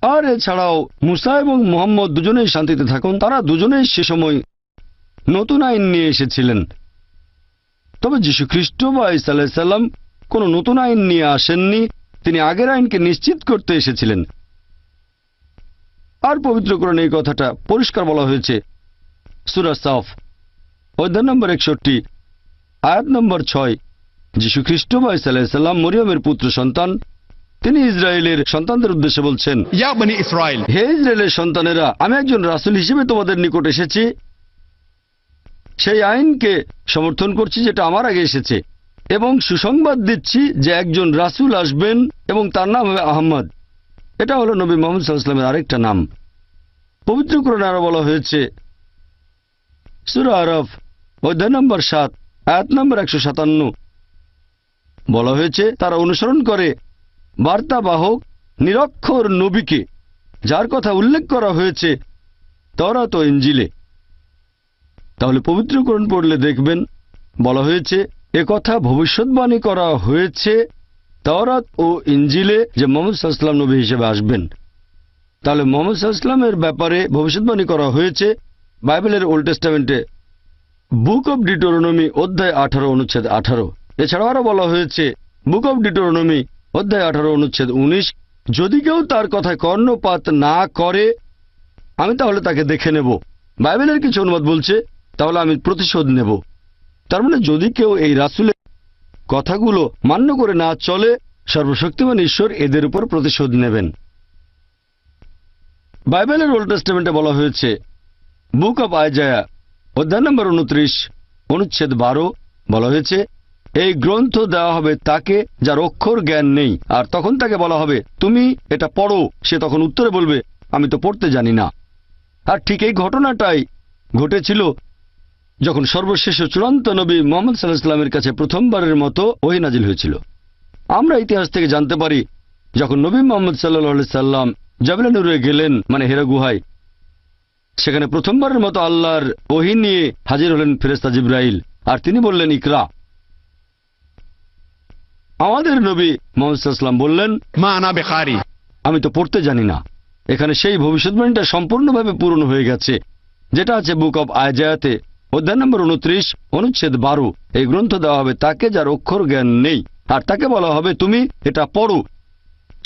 আর এছাড়াও মুসা এবং মুহাম্মদ দুজনেই শান্তিতে থাকুন, তারা দুজনেই সে সময় নতুন আইন নিয়ে এসেছিলেন। তবে যীশু খ্রিস্ট বা ঈসা আলাইহিস সালাম কোনো নতুন আইন নিয়ে আসেননি, তিনি আগের আইনকে নিশ্চিত করতে এসেছিলেন। আর পবিত্র কোরআনে এই কথাটা পরিষ্কার বলা হয়েছে। সূরা সাফ অধ্যায় নম্বর 61 আয়াত নম্বর 6। যীশু খ্রিস্ট বা ঈসা আলাইহিস সালাম মরিয়মের পুত্র সন্তান, তিনি ইসরায়েলের সন্তানদের উদ্দেশ্যে বলছেন, ইয়া বনি ইসরাইল, হে ইসরায়েলের সন্তানেরা, আমি একজন রাসূল হিসেবে তোমাদের নিকট এসেছি। সেই আইনকে সমর্থন করছি যেটা আমার আগে এসেছে, এবং সুসংবাদ দিচ্ছি যে একজন রাসূল আসবেন এবং তার নাম হবে আহমদ। এটা হলো নবী মুহাম্মদ সাল্লাল্লাহু আলাইহি ওয়াসাল্লামের আরেকটা নাম। পবিত্র কোরআনে আরো বলা হয়েছে, সূরা আরাফ অধ্যায় নম্বর 7 আয়াত নম্বর 157, বলা হয়েছে তারা অনুসরণ করে বার্তাবাহক নিরক্ষর নবীকে, যার কথা উল্লেখ করা হয়েছে তাওরাত ও ইনজিলে। তাহলে পবিত্র কোরআন পড়লে দেখবেন বলা হয়েছে একথা ভবিষ্যৎবাণী করা হয়েছে তাওরাত ও ইনজিলে যে মুহাম্মদ সাল্লাল্লাহু আলাইহি ওয়াসাল্লাম নবী হিসেবে আসবেন। তাহলে মুহাম্মদ সাল্লাল্লাহু আলাইহি ওয়াসাল্লামের ব্যাপারে ভবিষ্যৎবাণী করা হয়েছে বাইবেলের ওল্ড টেস্টামেন্টে বুক অব ডিউটেরোনমি অধ্যায় 18 অনুচ্ছেদ 18। এছাড়াও আরো বলা হয়েছে বুক অব ডিউটেরোনমি অধ্যায় 18 অনুচ্ছেদ 19, যদি কেউ তার কথায় কর্ণপাত না করে আমি তাহলে তাকে দেখে নেব। বাইবেলের কিছু অনুবাদ বলছে তাহলে আমি প্রতিশোধ নেব। তার মানে যদি কেউ এই রাসূলের কথাগুলো মান্য করে না চলে, সর্বশক্তিমান ঈশ্বর এদের উপর প্রতিশোধ নেবেন। বাইবেলের ওল্ড টেস্টামেন্টে বলা হয়েছে বুক অব আইজায়া অধ্যায় নম্বর 29 অনুচ্ছেদ 12, বলা হয়েছে এই গ্রন্থ দেওয়া হবে তাকে যার অক্ষর জ্ঞান নেই, আর তখন তাকে বলা হবে তুমি এটা পড়ো। সে তখন উত্তরে বলবে আমি তো পড়তে জানি না। আর ঠিক এই ঘটনাটাই ঘটেছিল যখন সর্বশেষ চূড়ান্ত নবী মুহাম্মদ সাল্লাল্লাহু আলাইহি ওয়াসাল্লামের কাছে প্রথমবারের মতো ওহী নাজিল হয়েছিল। আমরা ইতিহাস থেকে জানতে পারি যখন নবী মুহাম্মদ সাল্লাল্লাহু আলাইহি সাল্লাম জাবলে নূরে গেলেন, মানে হেরা গুহায়, সেখানে প্রথমবারের মতো আল্লাহর ওহী নিয়ে হাজির হলেন ফেরেশতা জিবরাইল, আর তিনি বললেন ইকরা। আমাদের নবী মুহাম্মদ সাল্লাল্লাহু আলাইহি ওয়াসাল্লাম বললেন মা আনা বিকারি, আমি তো পড়তে জানি না। এখানে সেই ভবিষ্যৎবাণীটা সম্পূর্ণভাবে পূরণ হয়ে গেছে যেটা আছে বুক অব আইজায়াতে অধ্যায় নম্বর 29 অনুচ্ছেদ 12। এই গ্রন্থ দেওয়া হবে তাকে যার অক্ষর জ্ঞান নেই, আর তাকে বলা হবে তুমি এটা পড়ো।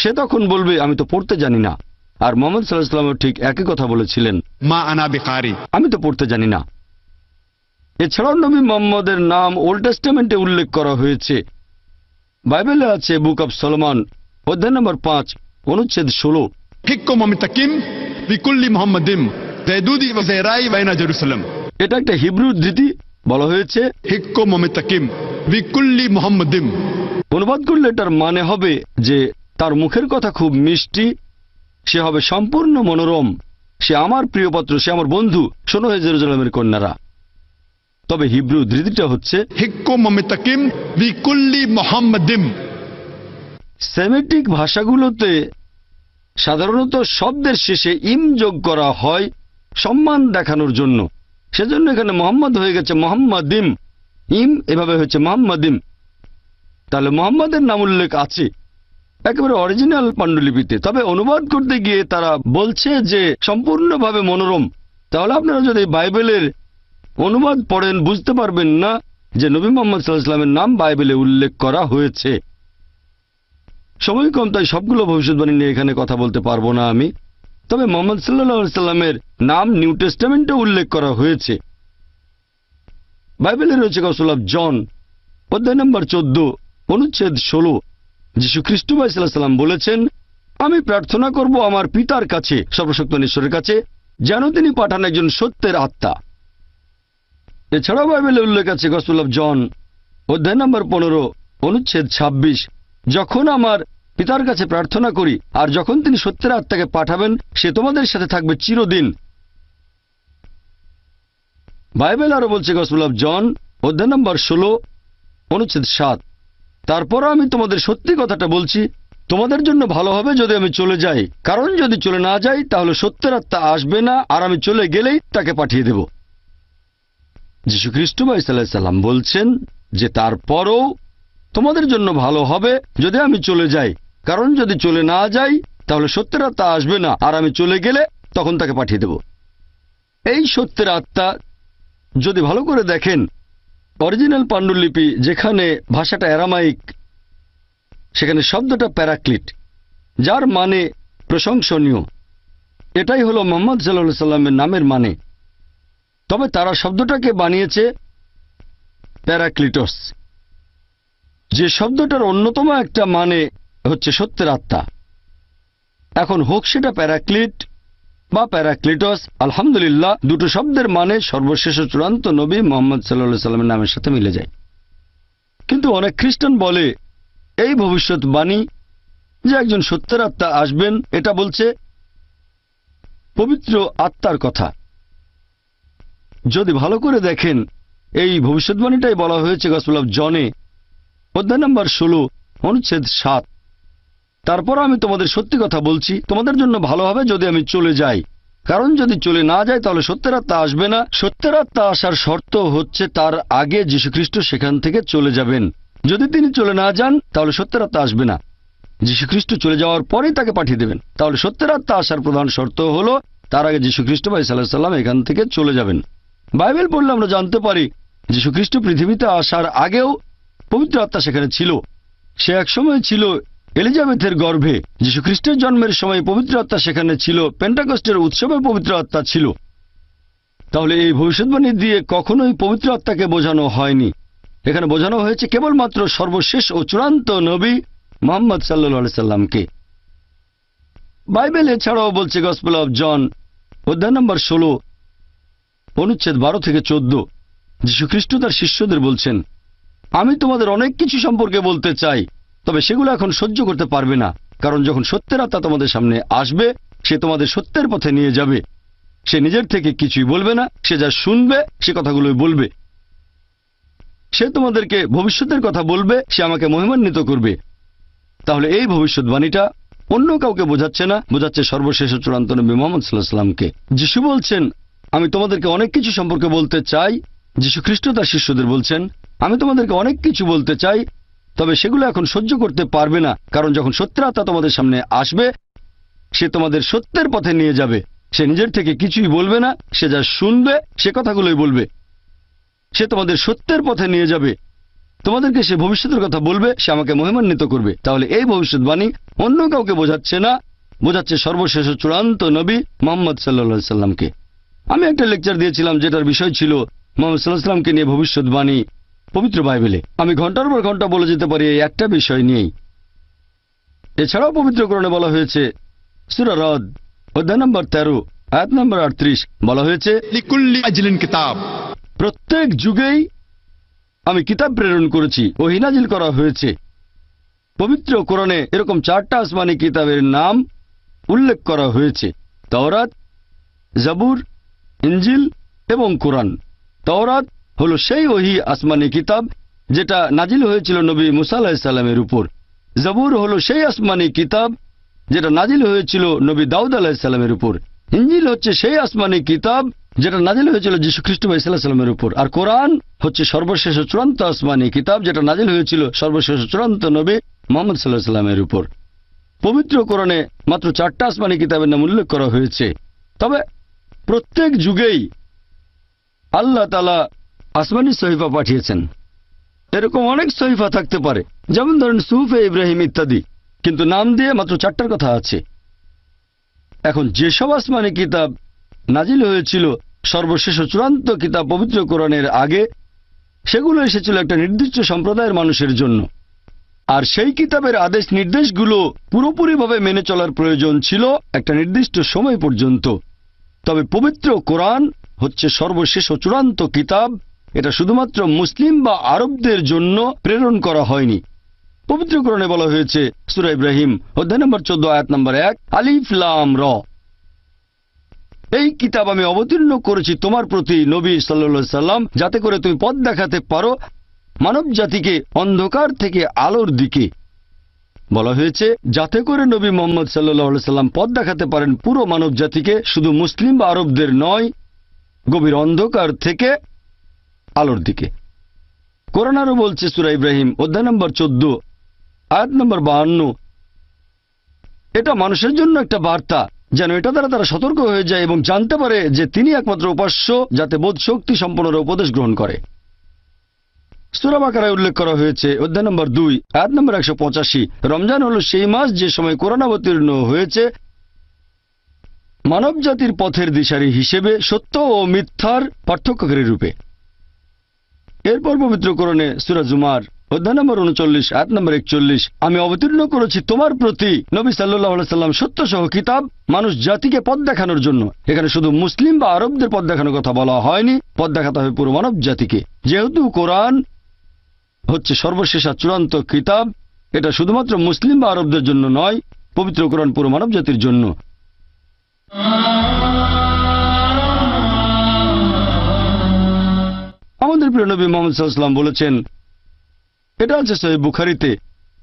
সে তখন বলবে আমি তো পড়তে জানি না। আর মুহাম্মদ সাল্লাল্লাহু আলাইহি ওয়াসাল্লাম ঠিক একই কথা বলেছিলেন, মা আনা বিকারি, আমি তো পড়তে জানি না। এছাড়াও নবী মুহাম্মদের নাম ওল্ড টেস্টামেন্টে উল্লেখ করা হয়েছে। বাইবেলে আছে বুক অব সলোমন অধ্যায় নম্বর 5 অনুচ্ছেদ 16, হিক্কুম মুতাকিম বিকুল্লি মুহাম্মাদিম জাইদুদি ওয়া জাইরাই বাইনা জেরুসালাম। এটা একটা হিব্রু উদ্ধৃতি। বলা হয়েছে হিক্কুম মুতাকিম বিকুল্লি মুহাম্মাদিম, অনুবাদ করলে এটার মানে হবে যে তার মুখের কথা খুব মিষ্টি, সে হবে সম্পূর্ণ মনোরম, সে আমার প্রিয়পাত্র, সে আমার বন্ধু, শোনো হে জেরুজালেমের কন্যারা। তবে হিব্রু উদ্ধৃতিটা হচ্ছে হিক্কুম মুতাকিম বিকুল্লি মুহাম্মাদিম। সেমিটিক ভাষাগুলোতে সাধারণত শব্দের শেষে ইম যোগ করা হয় সম্মান দেখানোর জন্য, সেজন্য এখানে মোহাম্মদ হয়ে গেছে মোহাম্মদিম, ইম এভাবে হচ্ছে মোহাম্মদিম। তাহলে মোহাম্মদের নাম উল্লেখ আছে একেবারে অরিজিনাল পাণ্ডুলিপিতে, তবে অনুবাদ করতে গিয়ে তারা বলছে যে সম্পূর্ণভাবে মনোরম। তাহলে আপনারা যদি বাইবেলের অনুবাদ পড়েন বুঝতে পারবেন না যে নবী মুহাম্মদ সাল্লাল্লাহু আলাইহি ওয়াসাল্লামের নাম বাইবেলে উল্লেখ করা হয়েছে। সময় কম, তাই সবগুলো ভবিষ্যৎবাণী নিয়ে এখানে কথা বলতে পারবো না আমি। তবে মুহাম্মদ সাল্লাল্লাহু আলাইহি ওয়াসাল্লামের নাম নিউ টেস্টামেন্টে উল্লেখ করা হয়েছে। বাইবেলে রয়েছে গসপেল অফ জন অধ্যায় নম্বর 14 অনুচ্ছেদ 16। যীশু খ্রিস্ট সাল্লাল্লাহু আলাইহি ওয়াসাল্লাম বলেছেন আমি প্রার্থনা করব আমার পিতার কাছে, সর্বশক্তিমান ঈশ্বরের কাছে, যেন তিনি পাঠান একজন সত্যের আত্মা। এছাড়াও বাইবেলে উল্লেখ আছে গসপেল অফ জন অধ্যায় নম্বর 15 অনুচ্ছেদ 26, যখন আমার পিতার কাছে প্রার্থনা করি আর যখন তিনি সত্যের আত্মাকে পাঠাবেন সে তোমাদের সাথে থাকবে চিরদিন। বাইবেল আরো বলছে গসপেল অফ জন অধ্যায় নম্বর 16 অনুচ্ছেদ 7, তারপর আমি তোমাদের সত্যি কথাটা বলছি, তোমাদের জন্য ভালো হবে যদি আমি চলে যাই, কারণ যদি চলে না যাই তাহলে সত্যের আত্মা আসবে না, আর আমি চলে গেলেই তাকে পাঠিয়ে দেব। যীশু খ্রিস্ট সাল্লাল্লাহু আলাইহি সাল্লাম বলছেন যে তারপরও তোমাদের জন্য ভালো হবে যদি আমি চলে যাই, কারণ যদি চলে না যাই তাহলে সত্যের আত্মা আসবে না, আর আমি চলে গেলে তখন তাকে পাঠিয়ে দেব। এই সত্যের আত্মা যদি ভালো করে দেখেন, অরিজিনাল পাণ্ডুলিপি যেখানে ভাষাটা অ্যারামাইক, সেখানে শব্দটা প্যারাক্লিট, যার মানে প্রশংসনীয়। এটাই হলো মুহাম্মদ সাল্লাল্লাহু আলাইহি সাল্লামের নামের মানে। তবে তারা শব্দটাকে বানিয়েছে প্যারাক্লিটস, যে শব্দটার অন্যতম একটা মানে হচ্ছে সত্যের আত্মা। এখন হোক সেটা প্যারাক্লিট বা প্যারাক্লিটস, আলহামদুলিল্লাহ দুটো শব্দের মানে সর্বশেষ ও চূড়ান্ত নবী মুহাম্মদ সাল্লাল্লাহু আলাইহি সাল্লামের নামের সাথে মিলে যায়। কিন্তু অনেক খ্রিস্টান বলে এই ভবিষ্যৎবাণী যে একজন সত্যের আত্মা আসবেন, এটা বলছে পবিত্র আত্মার কথা। যদি ভালো করে দেখেন, এই ভবিষ্যৎবাণীটাই বলা হয়েছে গসপেল অফ জনে অধ্যায় নম্বর 16 অনুচ্ছেদ 7। তারপর আমি তোমাদের সত্যি কথা বলছি, তোমাদের জন্য ভালো হবে যদি আমি চলে যাই, কারণ যদি চলে না যাই তাহলে সত্যের আত্মা আসবে না। সত্যের আত্মা আসার শর্ত হচ্ছে তার আগে যীশুখ্রিস্ট সেখান থেকে চলে যাবেন। যদি তিনি চলে না যান তাহলে সত্যের আত্মা আসবে না। যীশুখ্রিস্ট চলে যাওয়ার পরেই তাকে পাঠিয়ে দেবেন। তাহলে সত্যের আত্মা আসার প্রধান শর্ত হলো তার আগে যীশুখ্রিস্ট ভাই সাল্লাল্লাহু আলাইহি সাল্লাম এখান থেকে চলে যাবেন। বাইবেল পড়লে আমরা জানতে পারি যীশুখ্রিস্ট পৃথিবীতে আসার আগেও পবিত্র আত্মা সেখানে ছিল। সে একসময় ছিল এলিজাবেথের গর্ভে। যীশুখ্রিস্টের জন্মের সময় পবিত্র আত্মা সেখানে ছিল। পেন্টাকস্টের উৎসবে পবিত্র আত্মা ছিল। তাহলে এই ভবিষ্যৎবাণী দিয়ে কখনোই পবিত্র আত্মাকে বোঝানো হয়নি। এখানে বোঝানো হয়েছে কেবলমাত্র সর্বশেষ ও চূড়ান্ত নবী মুহাম্মদ সাল্লাল্লাহু আলাইহি সাল্লামকে। বাইবেল এছাড়াও বলছে গসপেল অফ জন অধ্যায় নম্বর 16 অনুচ্ছেদ 12 থেকে 14, যীশুখ্রিস্ট তার শিষ্যদের বলছেন, আমি তোমাদের অনেক কিছু সম্পর্কে বলতে চাই, তবে সেগুলো এখন সহ্য করতে পারবে না, কারণ যখন সত্যের আত্মা তোমাদের সামনে আসবে সে তোমাদের সত্যের পথে নিয়ে যাবে। সে নিজের থেকে কিছুই বলবে না, সে যা শুনবে সে কথাগুলোই বলবে। সে তোমাদেরকে ভবিষ্যতের কথা বলবে, সে আমাকে মহিমান্বিত করবে। তাহলে এই ভবিষ্যৎবাণীটা অন্য কাউকে বোঝাচ্ছে না, বোঝাচ্ছে সর্বশেষ ও চূড়ান্ত নবী মুহাম্মদ সাল্লাল্লাহু আলাইহি সাল্লামকে। যিশু বলছেন, আমি তোমাদেরকে অনেক কিছু সম্পর্কে বলতে চাই। যীশুখ্রিস্ট তার শিষ্যদের বলছেন, আমি তোমাদেরকে অনেক কিছু বলতে চাই, তবে সেগুলো এখন সহ্য করতে পারবে না, কারণ যখন সত্যের আত্মা তোমাদের সামনে আসবে সে তোমাদের সত্যের পথে নিয়ে যাবে। সে নিজের থেকে কিছুই বলবে না, সে যা শুনবে সে কথাগুলোই বলবে। সে তোমাদের সত্যের পথে নিয়ে যাবে, তোমাদেরকে সে ভবিষ্যতের কথা বলবে, সে আমাকে মহিমান্বিত করবে। তাহলে এই ভবিষ্যৎবাণী অন্য কাউকে বোঝাচ্ছে না, বোঝাচ্ছে সর্বশেষ ও চূড়ান্ত নবী মুহাম্মদ সাল্লাল্লাহু আলাইহি সাল্লামকে। আমি একটা লেকচার দিয়েছিলাম যেটার বিষয় ছিল মুহাম্মদ সাল্লাল্লাহু আলাইহি সাল্লামকে নিয়ে ভবিষ্যৎবাণী পবিত্র বাইবেলে। আমি ঘন্টার পর ঘন্টা বলে যেতে পারি এই একটা বিষয় নিয়েই। এছাড়াও পবিত্র কোরআনে বলা হয়েছে, সূরা রদ অধ্যায় নম্বর 13 আয়াত নম্বর 38 বলা হয়েছে, লিকুল্লি আজলিন কিতাব, প্রত্যেক যুগেই আমি কিতাব প্রেরণ করেছি, ওহী নাজিল করা হয়েছে। পবিত্র কোরআনে এরকম 4টা আসমানি কিতাবের নাম উল্লেখ করা হয়েছে, তাওরাত, জাবুর, ইনজিল এবং কোরআন। তাওরাত হলো সেই ওহী আসমানি কিতাব যেটা নাজিল হয়েছিল নবী মুসা আলাইহিস সালামের উপর। জাবুর হলো সেই আসমানি কিতাব যেটা নাজিল হয়েছিল নবী দাউদ আলাইহিস সালামের উপর। ইনজিল হচ্ছে সেই আসমানি কিতাব যেটা নাজিল হয়েছিল যীশুখ্রিস্ট ভাই সাল্লাল্লাহু আলাইহি সাল্লামের উপর। আর কোরআন হচ্ছে সর্বশেষ ও চূড়ান্ত আসমানি কিতাব যেটা নাজিল হয়েছিল সর্বশেষ ও চূড়ান্ত নবী মুহাম্মদ সাল্লাল্লাহু আলাইহি সাল্লামের উপর। পবিত্র কোরআনে মাত্র 4টা আসমানি কিতাবের নাম উল্লেখ করা হয়েছে। তবে প্রত্যেক যুগেই আল্লাহ তাআলা আসমানি সহিফা পাঠিয়েছেন। এরকম অনেক সহিফা থাকতে পারে, যেমন ধরেন সুহুফে ইব্রাহিম ইত্যাদি, কিন্তু নাম দিয়ে মাত্র 4টার কথা আছে। এখন যেসব আসমানি কিতাব নাজিল হয়েছিল সর্বশেষ ও চূড়ান্ত কিতাব পবিত্র কোরআনের আগে, সেগুলো এসেছিল একটা নির্দিষ্ট সম্প্রদায়ের মানুষের জন্য, আর সেই কিতাবের আদেশ নির্দেশগুলো পুরোপুরিভাবে মেনে চলার প্রয়োজন ছিল একটা নির্দিষ্ট সময় পর্যন্ত। তবে পবিত্র কোরআন হচ্ছে সর্বশেষ ও চূড়ান্ত কিতাব। এটা শুধুমাত্র মুসলিম বা আরবদের জন্য প্রেরণ করা হয়নি। পবিত্র কোরআনে বলা হয়েছে, সূরা ইব্রাহিম অধ্যায় নম্বর 14 আয়াত নম্বর 1, আলিফ লাম র, এই কিতাব আমি অবতীর্ণ করেছি তোমার প্রতি নবী সাল্লাল্লাহু আলাইহি সাল্লাম, যাতে করে তুমি পথ দেখাতে পারো মানব জাতিকে অন্ধকার থেকে আলোর দিকে। বলা হয়েছে যাতে করে নবী মুহাম্মদ সাল্লাল্লাহু আলাইহি সাল্লাম পথ দেখাতে পারেন পুরো মানব জাতিকে, শুধু মুসলিম বা আরবদের নয়, গভীর অন্ধকার থেকে আলোর দিকে। কোরআন আরো বলছে, সূরা ইব্রাহিম অধ্যায় নম্বর 14 আয়াত নম্বর 52, এটা মানুষের জন্য একটা বার্তা, যেন এটা দ্বারা তারা সতর্ক হয়ে যায় এবং জানতে পারে যে তিনি একমাত্র উপাস্য, যাতে বোধ শক্তি সম্পন্নরা উপদেশ গ্রহণ করে। সূরা বাকারায় উল্লেখ করা হয়েছে অধ্যায় নম্বর 2 আয়াত নম্বর 185, রমজান হলো সেই মাস যে সময় কোরআন অবতীর্ণ হয়েছে মানব জাতির পথের দিশারি হিসেবে, সত্য ও মিথ্যার পার্থক্যকারী রূপে। এরপর পবিত্র কোরআনে সূরা জুমার অধ্যায় নম্বর 39 আয়াত নম্বর 41, আমি অবতীর্ণ করেছি তোমার প্রতি নবী সাল্লাল্লাহু আলাইহি সাল্লাম সত্য সহ কিতাব, মানুষ জাতিকে পথ দেখানোর জন্য। এখানে শুধু মুসলিম বা আরবদের পথ দেখানোর কথা বলা হয়নি, পথ দেখাতে হবে পুরো মানব জাতিকে। যেহেতু কোরআন হচ্ছে সর্বশেষ আর চূড়ান্ত কিতাব, এটা শুধুমাত্র মুসলিম বা আরবদের জন্য নয়, পবিত্র কোরআন পুরো মানব জাতির জন্য। আমাদের প্রিয় নবী মুহাম্মদ সাল্লাল্লাহু আলাইহি ওয়াসাল্লাম বলেছেন, এটা আছে সহিহ বুখারীতে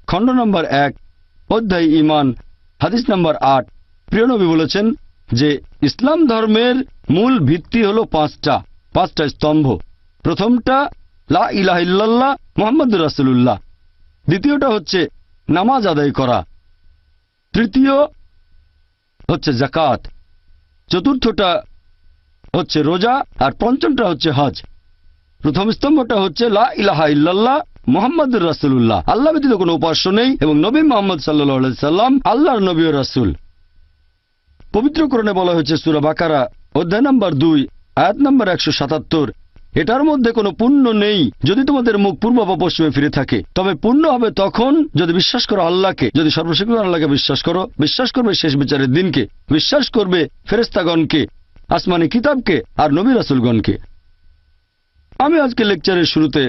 খণ্ড নম্বর 1 অধ্যায় ঈমান হাদিস নম্বর 8। প্রিয় নবী বলেছেন যে ইসলাম ধর্মের মূল ভিত্তি হলো পাঁচটা স্তম্ভ। প্রথমটা লা ইলাহা ইল্লাল্লাহ মুহাম্মাদুর রাসূলুল্লাহ, দ্বিতীয়টা হচ্ছে নামাজ আদায় করা, তৃতীয় হচ্ছে যাকাত, চতুর্থটা হচ্ছে রোজা, আর পঞ্চমটা হচ্ছে হজ। প্রথম স্তম্ভটা হচ্ছে লা ইলাহা ইল্লাল্লাহ মুহাম্মাদুর রাসূলুল্লাহ, আল্লাহ ব্যতীত কোনো উপাস্য নেই এবং নবী মুহাম্মদ সাল্লাল্লাহু আলাইহি সাল্লাম আল্লাহর নবী ও রাসূল। পবিত্র কোরআনে বলা হয়েছে সূরা বাকারা অধ্যায় নম্বর 2 আয়াত নম্বর 177, এটার মধ্যে কোনো পুণ্য নেই যদি তোমাদের মুখ পূর্ব বা পশ্চিমে ফিরে থাকে, তবে পুণ্য হবে তখন যদি বিশ্বাস করো আল্লাহকে, যদি সর্বশক্তিমান আল্লাহকে বিশ্বাস করবে শেষ বিচারের দিনকে, বিশ্বাস করবে ফেরেশতাগণকে, আসমানি কিতাবকে আর নবী রাসূলগণকে। আমি আজকে লেকচারের শুরুতে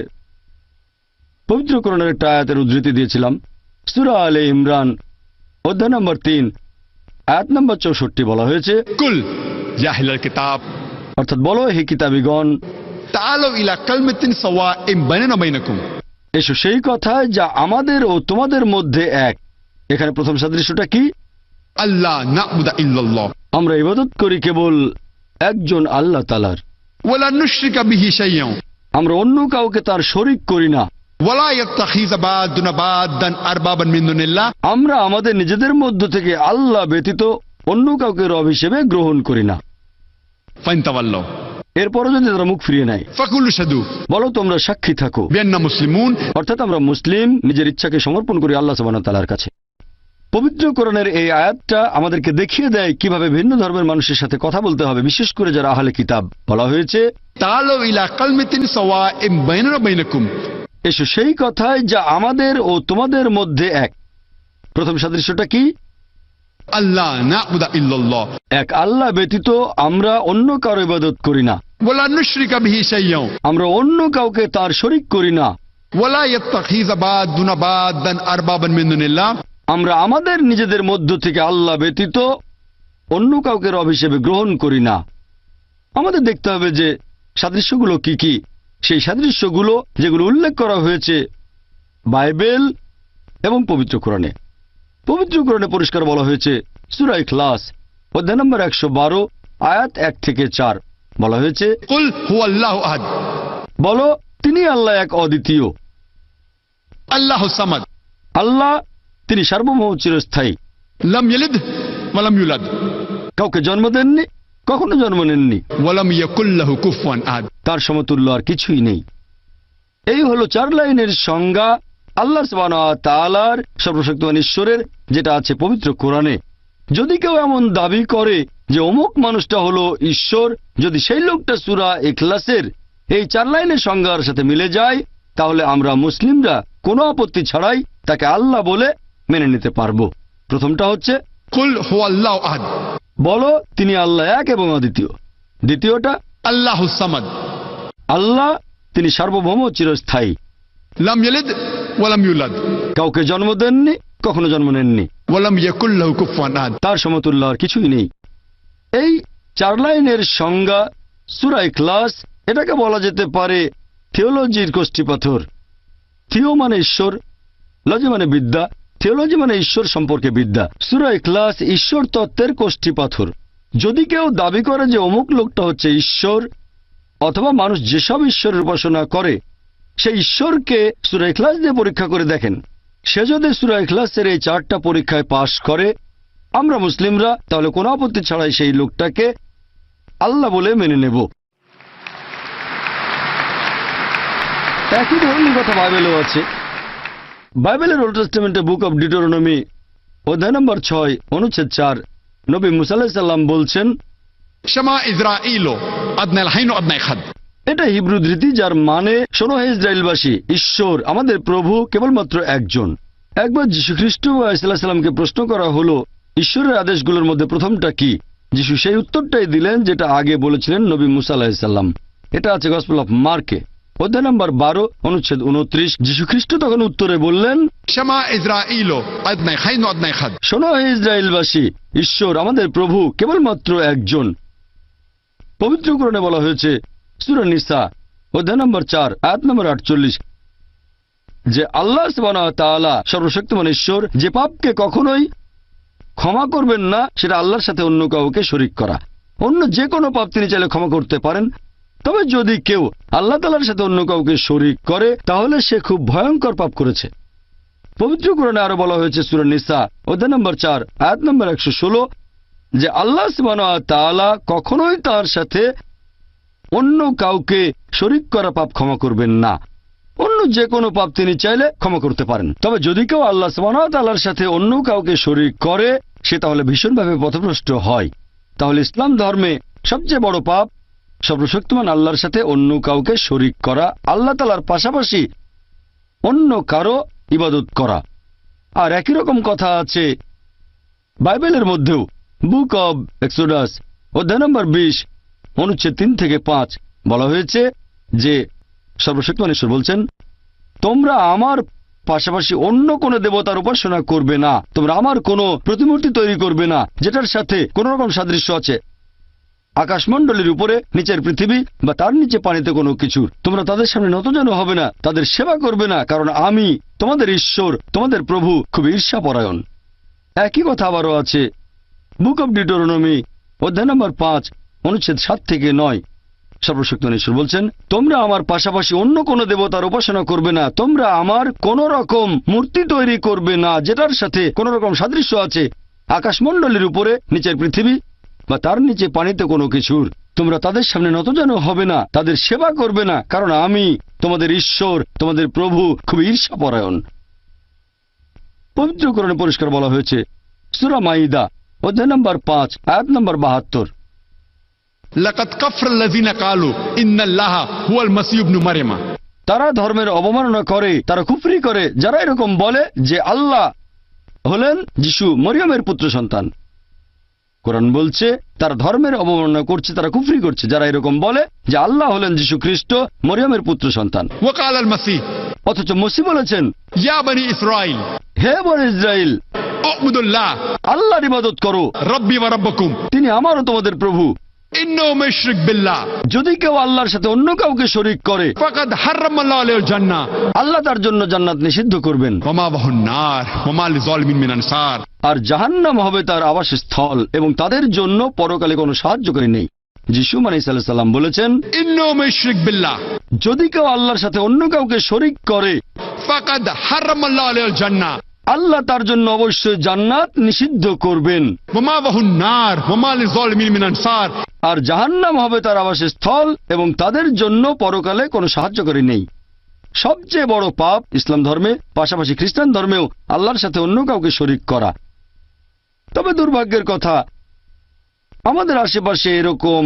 পবিত্র কোরআনের একটা আয়াতের উদ্ধৃতি দিয়েছিলাম। সূরা আলে ইমরান অধ্যায় নম্বর 3 আয়াত নম্বর 64 বলা হয়েছে, কুল ইয়া আহলাল কিতাব, অর্থাৎ বলো হে কিতাবীগণ, তাআলু ইলা কালিমাতিন সাওয়াইন বাইনানা বাইনাকুম, এসো সেই কথায় যা আমাদের ও তোমাদের মধ্যে এক। এখানে প্রথম সাদৃশ্যটা কি? আল্লাহ না'বুদা ইল্লাল্লাহ, আমরা ইবাদত করি কেবল একজন আল্লাহ তাআলার, ওয়ালা নুশরিকা বিহি শাইয়্যান, আমরা অন্য কাউকে তার শরীক করি না, ওয়ালা ইয়াত্তাখিযা বা'দুনা বা'দান আরবাবান মিন দুনিল্লাহ, আমরা আমাদের নিজেদের মধ্য থেকে আল্লাহ ব্যতীত অন্য কাউকে রব হিসেবে গ্রহণ করি না। ফাইনতাওয়াল্লাহ, এরপরও যদি তারা মুখ ফিরিয়ে নেয়, ফাকুলু শাদু বলো তোমরা সাক্ষী থাকো, বিআন্না মুসলিমুন, অর্থাৎ আমরা মুসলিম, নিজের ইচ্ছাকে সমর্পণ করি আল্লাহ সুবহানাহু ওয়া তাআলার কাছে। পবিত্র কোরআনের এই আয়াতটা আমাদেরকে দেখিয়ে দেয় কিভাবে ভিন্ন ধর্মের মানুষের সাথে কথা বলতে হবে, বিশেষ করে যারা আহলে কিতাব। বলা হয়েছে, তাআলু ইলা কালিমাতিন সাওয়াইন বাইনানা বাইনাকুম, এসো সেই কথায় যা আমাদের ও তোমাদের মধ্যে এক। প্রথম সাদৃশ্যটা কি? আল্লাহ না'বুদা ইল্লাল্লাহ, এক আল্লাহ ব্যতীত আমরা অন্য কারো ইবাদত করি না, ওয়ালা নুশরিকা বিহি শাইয়্যান, আমরা অন্য কাউকে তার শরীক করি না, ওয়ালা ইয়াত্তাখিযা বা'দুনা বা'দান আরবাবান মিন দুনিল্লাহ, আমরা আমাদের নিজেদের মধ্য থেকে আল্লাহ ব্যতীত অন্য কাউকে রব হিসেবে গ্রহণ করি না। আমাদের দেখতে হবে যে সাদৃশ্যগুলো কি কি। সেই সাদৃশ্যগুলো যেগুলো উল্লেখ করা হয়েছে বাইবেল এবং পবিত্র কোরআনে। পবিত্র কোরআনে পরিষ্কার বলা হয়েছে সূরা ইখলাস অধ্যায় নম্বর 112 আয়াত 1 থেকে 4 বলা হয়েছে, কুল হুয়াল্লাহু আহাদ, বলো তিনি আল্লাহ এক অদ্বিতীয়, আল্লাহুস সামাদ, আল্লাহ তিনি সার্বভৌম চিরস্থায়ী, লাম ইয়ালিদ ওয়ালাম ইউলাদ, কাউকে জন্ম দেননি, কখনো জন্ম নেননি, ওয়ালাম ইয়াকুল লাহু কুফুয়ান আহাদ, তার সমতুল্য আর কিছুই নেই। এই হলো 4 লাইনের সংজ্ঞা আল্লাহ সুবহানাহু ওয়া তাআলার, সর্বশক্তিমান ঈশ্বরের, যেটা আছে পবিত্র কোরআনে। যদি কেউ এমন দাবি করে যে অমুক মানুষটা হলো ঈশ্বর, যদি সেই লোকটা সূরা ইখলাসের এই 4 লাইনের সংজ্ঞার সাথে মিলে যায়, তাহলে আমরা মুসলিমরা কোনো আপত্তি ছাড়াই তাকে আল্লাহ বলে মেনে নিতে পারবো। প্রথমটা হচ্ছে কুল হুয়াল্লাহু আহাদ, বলো তিনি আল্লাহ এক এবং অদ্বিতীয়। দ্বিতীয়টা আল্লাহুস সামাদ, আল্লাহ তিনি সার্বভৌম চিরস্থায়ী, লাম ইয়ালিদ ওয়ালাম ইউলাদ, কাউকে জন্ম দেননি, কখনো জন্ম নেননি, ওয়ালাম ইয়াকুল লাহু কুফুয়ান আহাদ, তার সমতুল্য আর কিছুই নেই। এই 4 লাইনের সংজ্ঞা সূরা ইখলাস, এটাকে বলা যেতে পারে থিওলজির কষ্টিপাথর। থিও মানে ঈশ্বর, লজি মানে বিদ্যা, থিওলজি মানে ঈশ্বর সম্পর্কে বিদ্যা। সূরা ইখলাস ঈশ্বর তত্ত্বের কষ্টিপাথর। যদি কেউ দাবি করে যে অমুক লোকটা হচ্ছে ঈশ্বর, অথবা মানুষ যেসব ঈশ্বরের উপাসনা করে সেই ঈশ্বরকে সূরা ইখলাস দিয়ে পরীক্ষা করে দেখেন। সে যদি সূরা ইখলাসের এই 4টা পরীক্ষায় পাশ করে, আমরা মুসলিমরা তাহলে কোনো আপত্তি ছাড়াই সেই লোকটাকে আল্লাহ বলে মেনে নেব। একই ধরনের কথা বাইবেলেও আছে। বাইবেলের ওল্ড টেস্টামেন্টে বুক অব ডিউটেরোনমি অধ্যায় নম্বর 6 অনুচ্ছেদ 4 নবী মুসা আলাইহিস সালাম বলছেন, شما إسرائيلو أدنى الحين وأدنى خد। এটা হিব্রু ধৃতি, যার মানে শোনো হে ইসরায়েলবাসী, ঈশ্বর আমাদের প্রভু কেবলমাত্র একজন। একবার যীশু খ্রিস্ট সাল্লামকে প্রশ্ন করা হলো ঈশ্বরের আদেশগুলোর মধ্যে প্রথমটা কি। যীশু সেই উত্তরটাই দিলেন যেটা আগে বলেছিলেন নবী মুসা আলাইহিস সালাম। এটা আছে গসপেল অফ মার্কে অধ্যায় নম্বর 12 অনুচ্ছেদ 29। যীশু খ্রিস্ট তখন উত্তরে বললেন, شما إسرائيلو أدنى الحين وأدنى خد। শোনো হে ইসরায়েলবাসী, ঈশ্বর আমাদের প্রভু কেবলমাত্র একজন। পবিত্রকরণে বলা হয়েছে সূরা নিসা অধ্যায় নম্বর 4 আয়াত নম্বর 48 যে আল্লাহ সুবহানাহু ওয়া তাআলা সর্বশক্তিমান ঈশ্বর, যে পাপকে কখনোই ক্ষমা করবেন না সেটা আল্লাহর সাথে অন্য কাউকে শরীক করা। অন্য যে কোনো পাপ তিনি চাইলে ক্ষমা করতে পারেন, তবে যদি কেউ আল্লাহ তাআলার সাথে অন্য কাউকে শরীক করে তাহলে সে খুব ভয়ঙ্কর পাপ করেছে। পবিত্র কোরআনে আরো বলা হয়েছে সূরা নিসা অধ্যায় নম্বর 4 আয়াত নম্বর 116 যে আল্লাহ সুবহানাহু ওয়া তাআলা কখনোই তার সাথে অন্য কাউকে শরীক করা পাপ ক্ষমা করবেন না। অন্য যে কোনো পাপ তিনি চাইলে ক্ষমা করতে পারেন, তবে যদি কেউ আল্লাহ সুবহানাহু ওয়া তাআলার সাথে অন্য কাউকে শরীক করে সে তাহলে ভীষণভাবে পথভ্রষ্ট হয়। তাহলে ইসলাম ধর্মে সবচেয়ে বড় পাপ সর্বশক্তিমান আল্লাহর সাথে অন্য কাউকে শরীক করা, আল্লাহ তাআলার পাশাপাশি অন্য কারো ইবাদত করা। আর একই রকম কথা আছে বাইবেলের মধ্যেও। বুক অব এক্সোডাস অধ্যায় নম্বর 20 অনুচ্ছেদ 3 থেকে 5 বলা হয়েছে যে সর্বশক্তিমান ঈশ্বর বলছেন, তোমরা আমার পাশাপাশি অন্য কোনো দেবতার উপাসনা করবে না, তোমরা আমার কোনো প্রতিমূর্তি তৈরি করবে না যেটার সাথে কোন রকম সাদৃশ্য আছে আকাশমণ্ডলীর উপরে, নিচের পৃথিবী বা তার নিচে পানিতে কোনো কিছুর। তোমরা তাদের সামনে নতজানু হবে না, তাদের সেবা করবে না, কারণ আমি তোমাদের ঈশ্বর তোমাদের প্রভু খুব ঈর্ষাপরায়ণ। একই কথা আবারও আছে বুক অব ডিউটেরোনমি অধ্যায় নম্বর 5 অনুচ্ছেদ 7 থেকে 9। সর্বশক্তিমান ঈশ্বর বলছেন, তোমরা আমার পাশাপাশি অন্য কোনো দেবতার উপাসনা করবে না, তোমরা আমার কোন রকম মূর্তি তৈরি করবে না যেটার সাথে কোন রকম সাদৃশ্য আছে আকাশমণ্ডলীর উপরে, নিচের পৃথিবী বা তার নিচে পানিতে কোনো কিছুর। তোমরা তাদের সামনে নতজানু হবে না, তাদের সেবা করবে না, কারণ আমি তোমাদের ঈশ্বর তোমাদের প্রভু খুব ঈর্ষাপরায়ণ। পবিত্র কোরআনে পরিষ্কার বলা হয়েছে সূরা মাইদা অধ্যায় নম্বর 5 আয়াত নম্বর 72 لقد كفر الذين قالوا إن الله هو المسيح ابن مريم। তারা ধর্মের অবমাননা করে, তারা কুফরি করে যারা এরকম বলে যে আল্লাহ হলেন যিশু মরিয়মের পুত্র সন্তান। কোরআন বলছে তারা ধর্মের অবমাননা করছে, তারা কুফরি করছে যারা এরকম বলে যে আল্লাহ হলেন যিশু খ্রিস্ট মরিয়মের পুত্র সন্তান। وقال المسيح অথচ মসিহ বলেছেন, يا بني إسرائيل হে বনী ইসরাইল, اعبدوا الله আল্লাহর ইবাদত করো, ربي وربكم তিনি আমারও তোমাদের প্রভু। إنه مشرك بالله যদি কেউ আল্লাহর সাথে অন্য কাউকে শরীক করে فقد حرم الله عليه الجنة আল্লাহ তার জন্য জান্নাত নিষিদ্ধ করবেন, ومأواه النار وما للظالمين من أنصار। আর জাহান্নাম হবে তার আবাসস্থল এবং তাদের জন্য পরকালে কোনো সাহায্যকারী নেই। যিশু আলাইহিস সালাম বলেছেন, إنه مشرك بالله যদি কেউ আল্লাহর সাথে অন্য কাউকে শরীক করে فقد حرم الله عليه الجنة আল্লাহ তার জন্য অবশ্যই জান্নাত নিষিদ্ধ করবেন, ومأواه النار وما للظالمين من أنصار। আর জাহান্নাম হবে তার আবাসস্থল এবং তাদের জন্য পরকালে কোনো সাহায্যকারী নেই। সবচেয়ে বড় পাপ ইসলাম ধর্মে, পাশাপাশি খ্রিস্টান ধর্মেও আল্লাহর সাথে অন্য কাউকে শরীক করা। তবে দুর্ভাগ্যের কথা, আমাদের আশেপাশে এরকম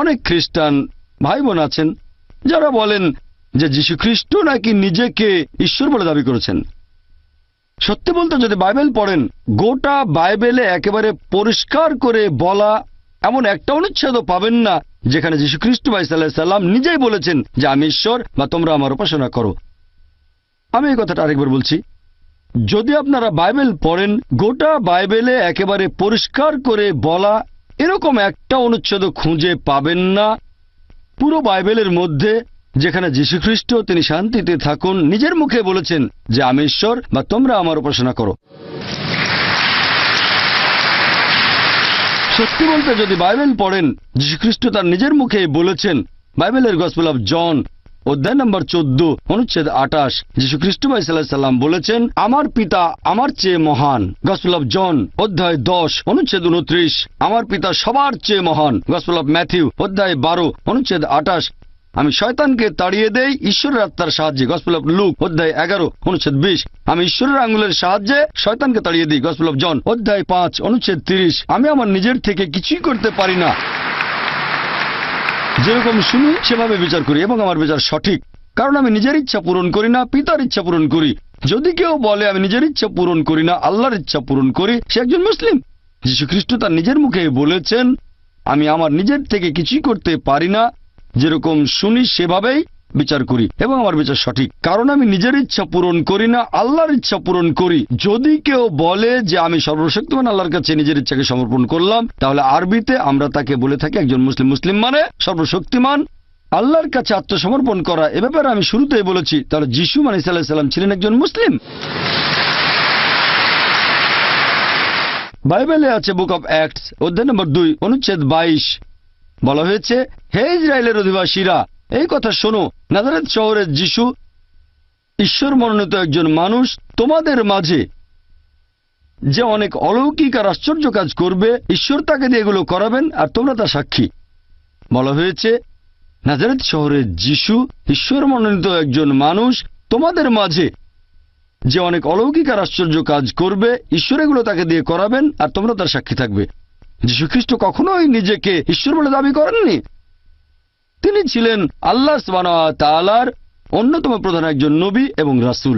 অনেক খ্রিস্টান ভাই বোন আছেন যারা বলেন যে যীশু খ্রিস্ট নাকি নিজেকে ঈশ্বর বলে দাবি করেছেন। সত্যি বলতে যদি বাইবেল পড়েন, গোটা বাইবেলে একেবারে পরিষ্কার করে বলা এমন একটা অনুচ্ছেদও পাবেন না যেখানে যীশু খ্রিস্ট সাল্লাম নিজেই বলেছেন যে আমি ঈশ্বর বা তোমরা আমার উপাসনা করো। আমি এই কথাটা আরেকবার বলছি, যদি আপনারা বাইবেল পড়েন, গোটা বাইবেলে একেবারে পরিষ্কার করে বলা এরকম একটা অনুচ্ছেদ খুঁজে পাবেন না পুরো বাইবেলের মধ্যে যেখানে যীশু খ্রিস্ট তিনি শান্তিতে থাকুন নিজের মুখে বলেছেন যে আমি ঈশ্বর বা তোমরা আমার উপাসনা করো। সত্যি বলতে যদি বাইবেল পড়েন, যীশু খ্রিস্ট তার নিজের মুখে বলেছেন। বাইবেলের গসপেল অফ জন অধ্যায় নম্বর 14 অনুচ্ছেদ 28 যীশু খ্রিস্ট ভাই সাল্লাল্লাহু আলাইহি সাল্লাম বলেছেন, আমার পিতা আমার চেয়ে মহান। গসপেল অফ জন অধ্যায় 10 অনুচ্ছেদ 29, আমার পিতা সবার চেয়ে মহান। গসপেল অফ ম্যাথিউ অধ্যায় 12 অনুচ্ছেদ 28, আমি শয়তানকে তাড়িয়ে দেই ঈশ্বরের আত্মার সাহায্যে। গসপেল অফ লুক অধ্যায় 11 অনুচ্ছেদ 20, আমি ঈশ্বরের আঙ্গুলের সাহায্যে শয়তানকে তাড়িয়ে দিই। গসপেল অফ জন অধ্যায় 5 অনুচ্ছেদ 30, আমি আমার নিজের থেকে কিছুই করতে পারি না, যেরকম শুনি সেভাবে বিচার করি এবং আমার বিচার সঠিক, কারণ আমি নিজের ইচ্ছা পূরণ করি না, পিতার ইচ্ছা পূরণ করি। যদি কেউ বলে আমি নিজের ইচ্ছা পূরণ করি না, আল্লাহর ইচ্ছা পূরণ করি, সে একজন মুসলিম। যীশু খ্রিস্ট তার নিজের মুখে বলেছেন, আমি আমার নিজের থেকে কিছুই করতে পারি না, যেরকম শুনি সেভাবেই বিচার করি এবং আমার বিচার সঠিক, কারণ আমি নিজের ইচ্ছা পূরণ করি না, আল্লাহর ইচ্ছা পূরণ করি। যদি কেউ বলে যে আমি সর্বশক্তিমান আল্লাহর কাছে নিজের ইচ্ছাকে সমর্পণ করলাম, তাহলে আরবিতে আমরা তাকে বলে থাকি একজন মুসলিম। মুসলিম মানে সর্বশক্তিমান আল্লাহর কাছে আত্মসমর্পণ করা। এ ব্যাপারে আমি শুরুতেই বলেছি, তাহলে যিশু আলাইহিস সালাম ছিলেন একজন মুসলিম। বাইবেলে আছে বুক অব অ্যাক্টস অধ্যায় নম্বর 2 অনুচ্ছেদ 22, বলা হয়েছে, হে ইসরায়েলের অধিবাসীরা, এই কথা শোনো, নাজারেত শহরের যিশু ঈশ্বর মনোনীত একজন মানুষ, তোমাদের মাঝে যে অনেক অলৌকিক আর আশ্চর্য কাজ করবে, ঈশ্বর তাকে দিয়ে এগুলো করাবেন আর তোমরা তার সাক্ষী। বলা হয়েছে, নাজারেত শহরের যিশু ঈশ্বর মনোনীত একজন মানুষ, তোমাদের মাঝে যে অনেক অলৌকিক আর আশ্চর্য কাজ করবে, ঈশ্বর এগুলো তাকে দিয়ে করাবেন আর তোমরা তার সাক্ষী থাকবে। যীশু খ্রিস্ট কখনোই নিজেকে ঈশ্বর বলে দাবি করেননি। তিনি ছিলেন আল্লাহ সুবহানাহু ওয়া তাআলার অন্যতম প্রধান একজন নবী এবং রাসূল।